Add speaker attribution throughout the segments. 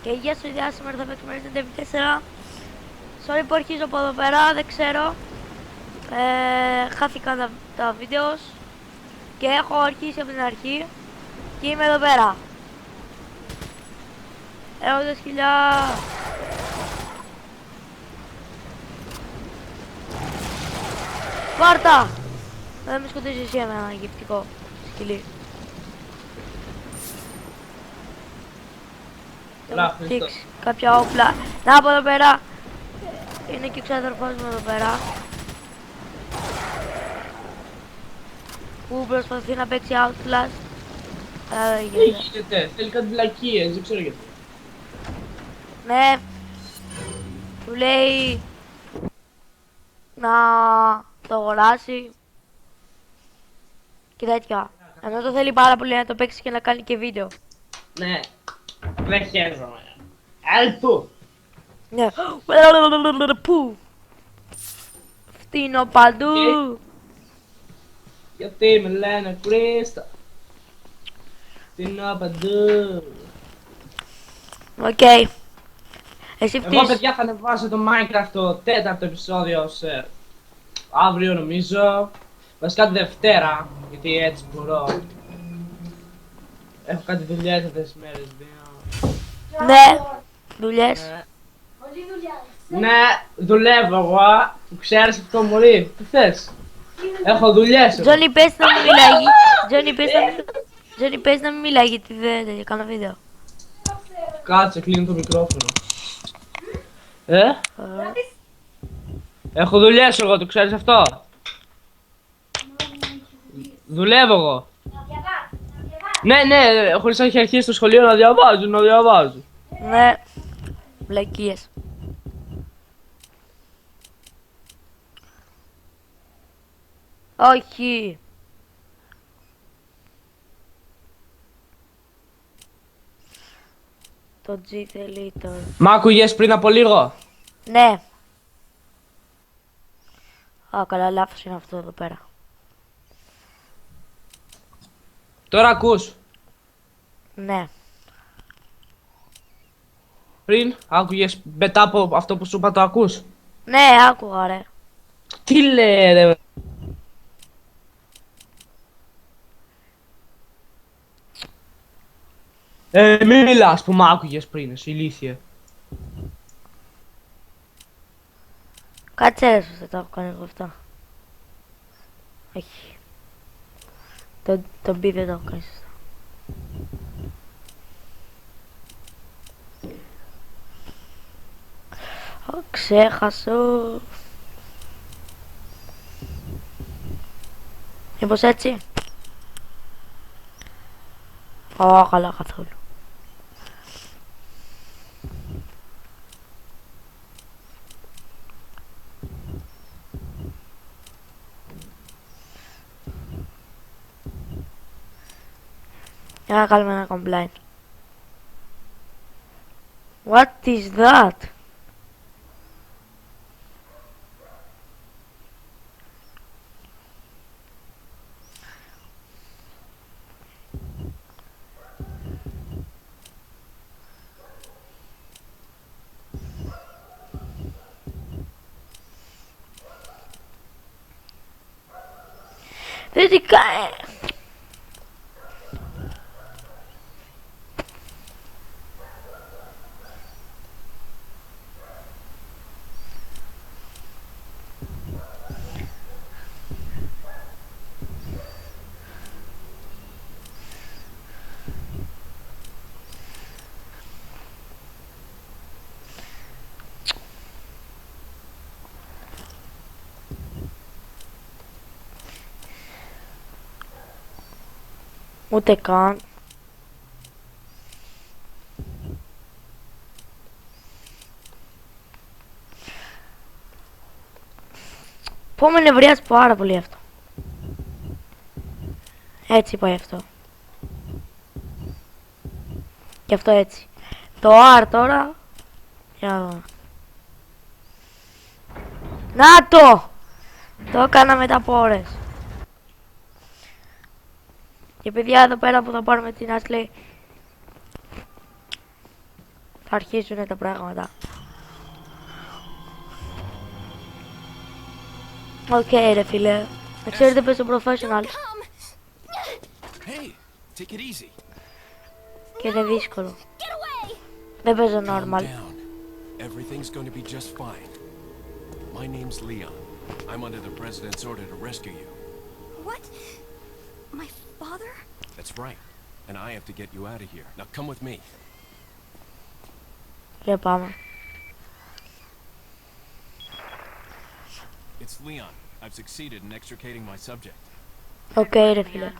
Speaker 1: Και γεια σου, γεια, σήμερα θα παίξουμε Resident Evil 4. Sorry που αρχίζω από εδώ πέρα, δεν ξέρω. Χάθηκαν τα βίντεο και έχω αρχίσει από την αρχή και είμαι εδώ πέρα. Έχω 2.000. Πάρτα! Δεν με σκοτώσεις εσύ ένα αγγυπτικό σκυλί. Έχω φτιάξει κάποια όπλα. Να, από εδώ πέρα. Είναι και ο ξάδερφός μου εδώ πέρα. Που προσπαθεί να παίξει Outlast. Αλλά δεν
Speaker 2: Τι
Speaker 1: γίνεται.
Speaker 2: γίνεται, θέλει κάτι βλακίες, δεν ξέρω γιατί.
Speaker 1: Ναι. Του λέει να το αγοράσει και τέτοια. Ενώ το θέλει πάρα πολύ να το παίξει και να κάνει και βίντεο.
Speaker 2: Ναι, δεν χαίρομαι. Έλτου!
Speaker 1: Ναι. Πού. Φτύνω παντού.
Speaker 2: Γιατί με λένε Κρίστα. Τι να παντού.
Speaker 1: Οκ. Εσύ
Speaker 2: Εγώ
Speaker 1: φτύς.
Speaker 2: παιδιά θα ανεβάσω το Minecraft το τέταρτο επεισόδιο αύριο νομίζω. Βασικά τη Δευτέρα, γιατί έτσι μπορώ. Έχω κάτι δουλειές αυτές τις μέρες, δύο.
Speaker 1: Ναι. Δουλειές.
Speaker 2: Ναι. Ναι, δουλεύω εγώ. Που ξέρεις αυτό μωρή. Τι θες. Έχω δουλειές εγώ.
Speaker 1: Τζόνι, πες να μην μιλάει. Τζόνι, πες να μην μιλάει γιατί δεν κάνω βίντεο.
Speaker 2: Κάτσε, κλείνω το μικρόφωνο. Έχω δουλειές εγώ, το ξέρεις αυτό. Δουλεύω εγώ. Ναι, ναι, χωρίς να έχει αρχίσει το σχολείο να διαβάζω.
Speaker 1: Ναι. Βλακίες. Όχι. Το G θέλει το...
Speaker 2: Μ' άκουγες πριν από λίγο.
Speaker 1: Ναι. Α, καλά, λάθος είναι αυτό εδώ πέρα.
Speaker 2: Τώρα ακούς.
Speaker 1: Ναι.
Speaker 2: Πριν άκουγες μετά από αυτό που σου είπα το ακούς.
Speaker 1: Ναι, άκουγα ρε.
Speaker 2: Τι λέει ρε. Μη μιλάς που μ' άκουγες πριν, εσύ ηλίθιε.
Speaker 1: Κάτσε ρε, σωστά το έχω κάνει εγώ αυτό. Όχι. Το B δεν το έχω κάνει σωστά. Ξέχασω. Μήπως έτσι. Ω, καλά καθόλου. Για να κάνουμε ένα complaint. What is that? Δεν τι κάνει. Ούτε καν. Πω με νευριάζει πάρα πολύ αυτό. Έτσι πάει αυτό. Και αυτό έτσι. Το R τώρα. Για να δω. Να το! Το έκανα μετά από ώρες. Και παιδιά εδώ πέρα που θα πάρουμε την Ashley θα αρχίσουν τα πράγματα. Οκ, ρε φίλε. Να ξέρετε πες στο professional.
Speaker 3: Hey, take it easy.
Speaker 1: Και είναι δύσκολο. Δεν παίζω normal.
Speaker 3: Calm down. Everything's going to be just fine. My name's Leon. I'm under the president's order to rescue you.
Speaker 4: What? My father?
Speaker 3: That's right. And I have to get you out of here. Now come with me.
Speaker 1: Για πάμε.
Speaker 3: It's Leon. I've succeeded in extricating my subject.
Speaker 1: Οκ, ρε φίλε.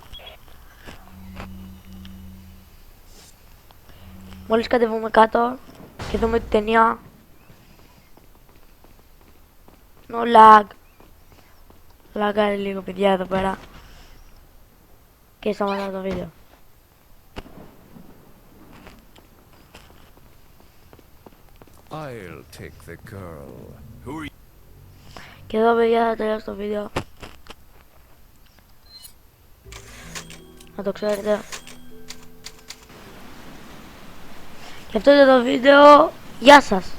Speaker 1: Μόλις κατεβούμε κάτω και δούμε την ταινία. No lag. Λαγκάρει λίγο παιδιά εδώ πέρα. Και σταματάμε το βίντεο.
Speaker 5: I'll take the girl.
Speaker 3: Who are you?
Speaker 1: Και εδώ παιδιά θα τελειώσει το βίντεο. Να το ξέρετε. Και αυτό ήταν το βίντεο. Γεια σας.